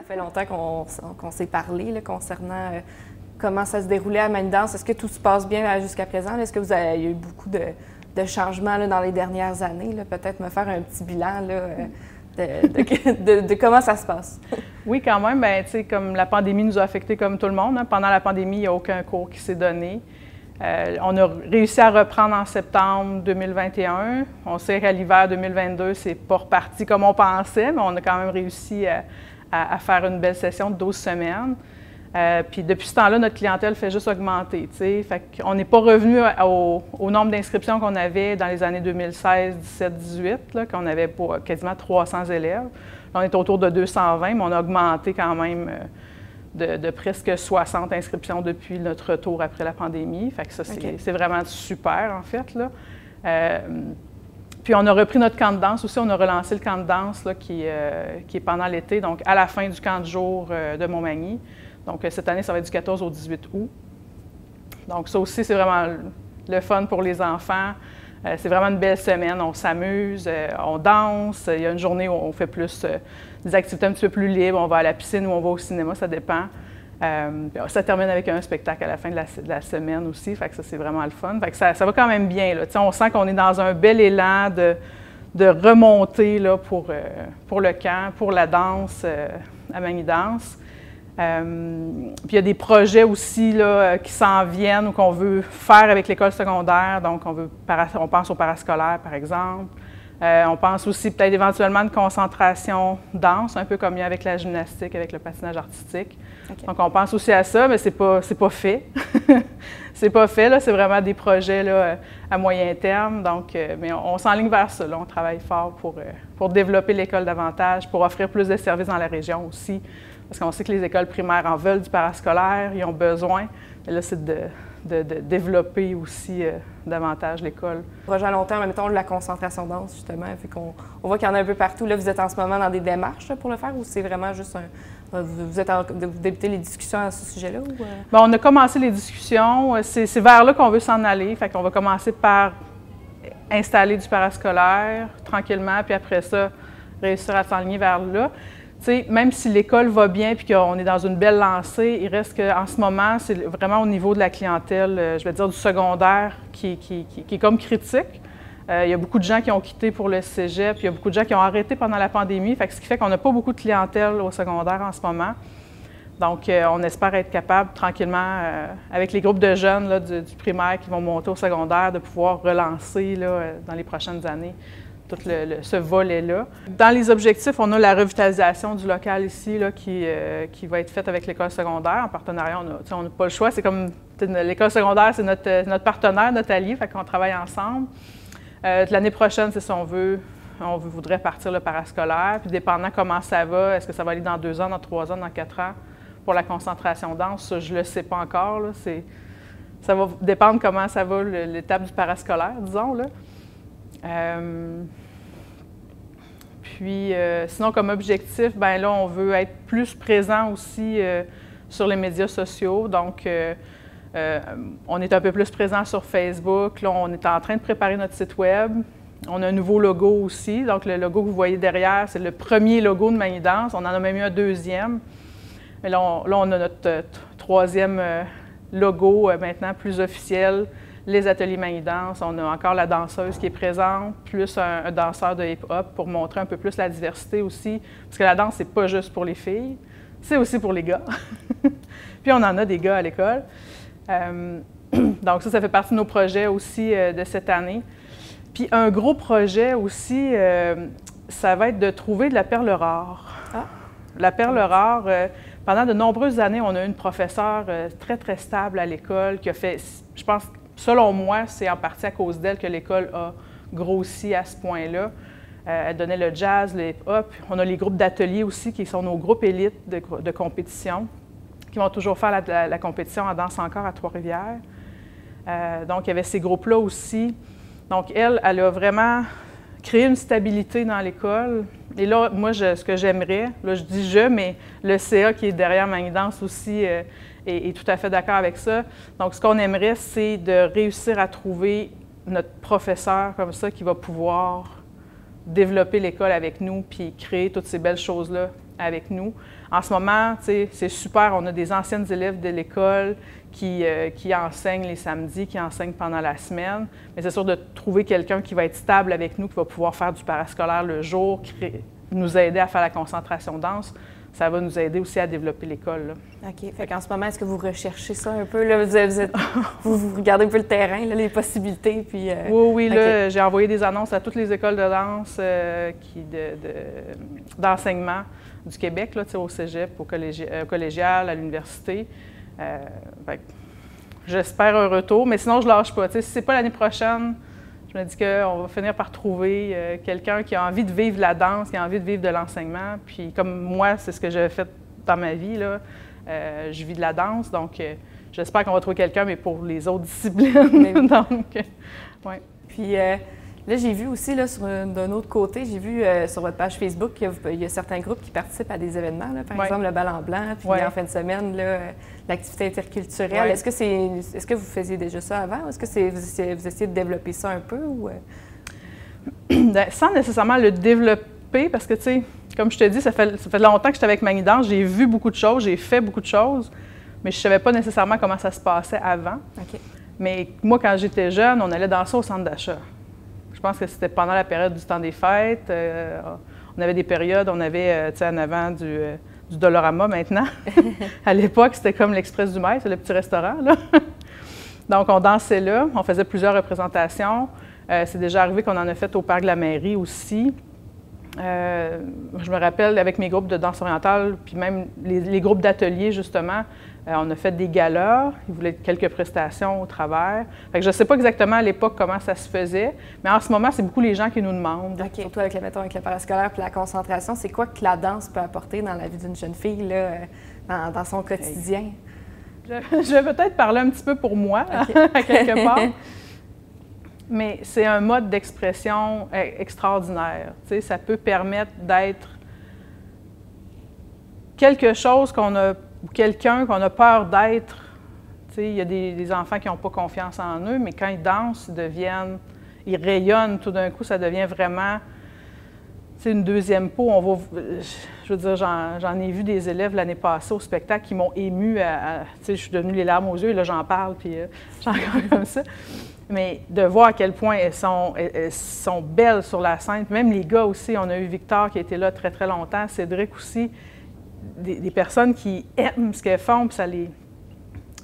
fait longtemps qu'on s'est parlé là, concernant comment ça se déroulait à Manidance. Est-ce que tout se passe bien jusqu'à présent? Est-ce que il y a eu beaucoup de changements là, dans les dernières années? Peut-être me faire un petit bilan là, de comment ça se passe. Oui, quand même. Bien, tu sais, comme la pandémie nous a affectés comme tout le monde. Hein. Pendant la pandémie, il n'y a aucun cours qui s'est donné. On a réussi à reprendre en septembre 2021. On sait qu'à l'hiver 2022, c'est pas reparti comme on pensait, mais on a quand même réussi à faire une belle session de 12 semaines. Puis depuis ce temps-là, notre clientèle fait juste augmenter. T'sais. Fait qu'on n'est pas revenu au nombre d'inscriptions qu'on avait dans les années 2016, 17, 18, là, qu'on avait pour quasiment 300 élèves. Là, on est autour de 220, mais on a augmenté quand même de presque 60 inscriptions depuis notre retour après la pandémie. Fait que ça, c'est vraiment super, en fait. Là. Puis on a repris notre camp de danse aussi. On a relancé le camp de danse là, qui est pendant l'été, donc à la fin du camp de jour de Montmagny. Donc cette année, ça va être du 14 au 18 août. Donc ça aussi, c'est vraiment le fun pour les enfants. C'est vraiment une belle semaine. On s'amuse, on danse. Il y a une journée où on fait plus des activités un petit peu plus libres. On va à la piscine ou on va au cinéma, ça dépend. Ça termine avec un spectacle à la fin de la semaine aussi. Fait que ça, c'est vraiment le fun. Fait que ça va quand même bien. Là. On sent qu'on est dans un bel élan de remontée là, pour le camp, pour la danse à Manidance. Puis il y a des projets aussi là, qui s'en viennent ou qu'on veut faire avec l'école secondaire. Donc, on pense au parascolaire, par exemple. On pense aussi peut-être éventuellement une concentration danse, un peu comme il y a avec la gymnastique, avec le patinage artistique. Okay. Donc, on pense aussi à ça, mais c'est pas fait. C'est pas fait, là. C'est vraiment des projets là, à moyen terme. Donc, mais on s'enligne vers ça. Là. On travaille fort pour développer l'école davantage, pour offrir plus de services dans la région aussi. Parce qu'on sait que les écoles primaires en veulent du parascolaire, ils ont besoin. Mais là, c'est de développer aussi davantage l'école. Projet à long terme, mettons la concentration danse, justement, fait qu'on voit qu'il y en a un peu partout. Là, vous êtes en ce moment dans des démarches là, pour le faire ou c'est vraiment juste vous débutez les discussions à ce sujet-là? Ou Bien, on a commencé les discussions. C'est vers là qu'on veut s'en aller. Fait qu'on va commencer par installer du parascolaire tranquillement, puis après ça, réussir à s'enligner vers là. T'sais, même si l'école va bien et qu'on est dans une belle lancée, il reste qu'en ce moment, c'est vraiment au niveau de la clientèle, je vais dire du secondaire, qui est comme critique. Il y a beaucoup de gens qui ont quitté pour le cégep, il y a beaucoup de gens qui ont arrêté pendant la pandémie, ce qui fait qu'on n'a pas beaucoup de clientèle au secondaire en ce moment. Donc, on espère être capable tranquillement, avec les groupes de jeunes là, du primaire qui vont monter au secondaire, de pouvoir relancer là, dans les prochaines années tout ce volet-là. Dans les objectifs, on a la revitalisation du local ici là, qui va être faite avec l'école secondaire. En partenariat, on n'a pas le choix. C'est comme l'école secondaire, c'est notre partenaire, notre allié, fait qu'on travaille ensemble. L'année prochaine, c'est si on voudrait partir le parascolaire. Puis dépendant comment ça va, est-ce que ça va aller dans 2 ans, dans 3 ans, dans 4 ans pour la concentration danse, ça, je ne le sais pas encore. Là. Ça va dépendre comment ça va l'étape du parascolaire, disons. Là. Puis, sinon, comme objectif, bien là, on veut être plus présent aussi sur les médias sociaux. Donc, on est un peu plus présent sur Facebook. Là, on est en train de préparer notre site Web. On a un nouveau logo aussi. Donc, le logo que vous voyez derrière, c'est le premier logo de Manidance. On en a même eu un deuxième. Mais là, on a notre troisième logo maintenant plus officiel. Les ateliers Manidance, on a encore la danseuse qui est présente, plus un danseur de hip-hop pour montrer un peu plus la diversité aussi. Parce que la danse, c'est pas juste pour les filles, c'est aussi pour les gars. Puis on en a des gars à l'école. Donc ça fait partie de nos projets aussi de cette année. Puis un gros projet aussi, ça va être de trouver de la perle rare. Ah. La perle rare, pendant de nombreuses années, on a eu une professeure très, très stable à l'école qui a fait, je pense, selon moi, c'est en partie à cause d'elle que l'école a grossi à ce point-là. Elle donnait le jazz, le hip-hop. On a les groupes d'ateliers aussi, qui sont nos groupes élites de compétition, qui vont toujours faire la compétition en danse encore à Trois-Rivières. Donc, il y avait ces groupes-là aussi. Donc, elle a vraiment créé une stabilité dans l'école. Et là, moi, ce que j'aimerais, là, je dis mais le CA qui est derrière Manidance aussi est tout à fait d'accord avec ça. Donc, ce qu'on aimerait, c'est de réussir à trouver notre professeur comme ça qui va pouvoir développer l'école avec nous puis créer toutes ces belles choses-là avec nous. En ce moment, c'est super, on a des anciennes élèves de l'école qui enseignent les samedis, qui enseignent pendant la semaine, mais c'est sûr de trouver quelqu'un qui va être stable avec nous, qui va pouvoir faire du parascolaire le jour, nous aider à faire la concentration danse, ça va nous aider aussi à développer l'école. OK. Fait qu'en ce moment, est-ce que vous recherchez ça un peu? Là, vous regardez un peu le terrain, là, les possibilités, puis... Oui, là, j'ai envoyé des annonces à toutes les écoles de danse d'enseignement du Québec, là, au cégep, au collégial, à l'université. J'espère un retour, mais sinon, je ne lâche pas. Si ce n'est pas l'année prochaine, je me dis qu'on va finir par trouver quelqu'un qui a envie de vivre la danse, qui a envie de vivre de l'enseignement. Puis comme moi, c'est ce que j'ai fait dans ma vie, là, je vis de la danse, donc j'espère qu'on va trouver quelqu'un, mais pour les autres disciplines. Donc, ouais. Puis là, j'ai vu aussi, là, d'un autre côté, j'ai vu sur votre page Facebook qu'il y a certains groupes qui participent à des événements, là, par exemple le bal en blanc, puis en fin de semaine, l'activité interculturelle. Est-ce que vous faisiez déjà ça avant? Est-ce que vous essayez de développer ça un peu? Ou... Sans nécessairement le développer, parce que, tu sais, comme je te dis, ça fait longtemps que j'étais avec Magnie Danse, j'ai vu beaucoup de choses, j'ai fait beaucoup de choses, mais je ne savais pas nécessairement comment ça se passait avant. OK. Mais moi, quand j'étais jeune, on allait danser au centre d'achat. Je pense que c'était pendant la période du temps des fêtes. On avait des périodes, on avait, tu sais, en avant du Dolorama maintenant. À l'époque, c'était comme l'Express du Mail, c'est le petit restaurant, là. Donc, on dansait là, on faisait plusieurs représentations. C'est déjà arrivé qu'on en a fait au Parc de la Mairie aussi. Je me rappelle, avec mes groupes de danse orientale, puis même les groupes d'ateliers, justement, on a fait des galas, ils voulaient quelques prestations au travers. Fait que je ne sais pas exactement à l'époque comment ça se faisait, mais en ce moment, c'est beaucoup les gens qui nous demandent. OK. Surtout avec le parascolaire et la concentration, c'est quoi que la danse peut apporter dans la vie d'une jeune fille, là, dans son quotidien? Je vais peut-être parler un petit peu pour moi, à quelque part. Mais c'est un mode d'expression extraordinaire. Tu sais, ça peut permettre d'être quelque chose ou quelqu'un qu'on a peur d'être. Tu sais, il y a des enfants qui n'ont pas confiance en eux, mais quand ils dansent, ils rayonnent tout d'un coup, ça devient vraiment, tu sais, une deuxième peau. Je veux dire, j'en ai vu des élèves l'année passée au spectacle qui m'ont émue tu sais, je suis devenue les larmes aux yeux, et là j'en parle, puis j'en parle comme ça. Mais de voir à quel point elles sont belles sur la scène. Puis même les gars aussi, on a eu Victor qui a été là très, très longtemps, Cédric aussi, des personnes qui aiment ce qu'elles font, puis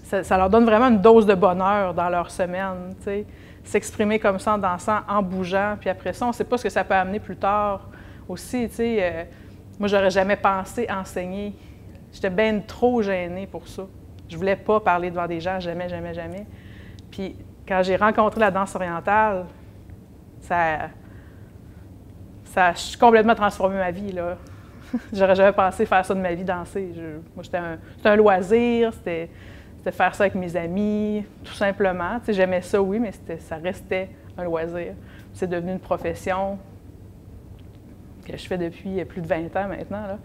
ça leur donne vraiment une dose de bonheur dans leur semaine, tu sais. S'exprimer comme ça en dansant, en bougeant, puis après ça, on ne sait pas ce que ça peut amener plus tard aussi, tu sais. Moi, j'aurais jamais pensé enseigner. J'étais bien trop gênée pour ça. Je voulais pas parler devant des gens, jamais, jamais, jamais. Puis quand j'ai rencontré la danse orientale, ça a complètement transformé ma vie, là. J'aurais jamais pensé faire ça de ma vie, danser. Moi, c'était un loisir, c'était faire ça avec mes amis, tout simplement. Tu sais, j'aimais ça, oui, mais ça restait un loisir. C'est devenu une profession que je fais depuis plus de 20 ans maintenant, là.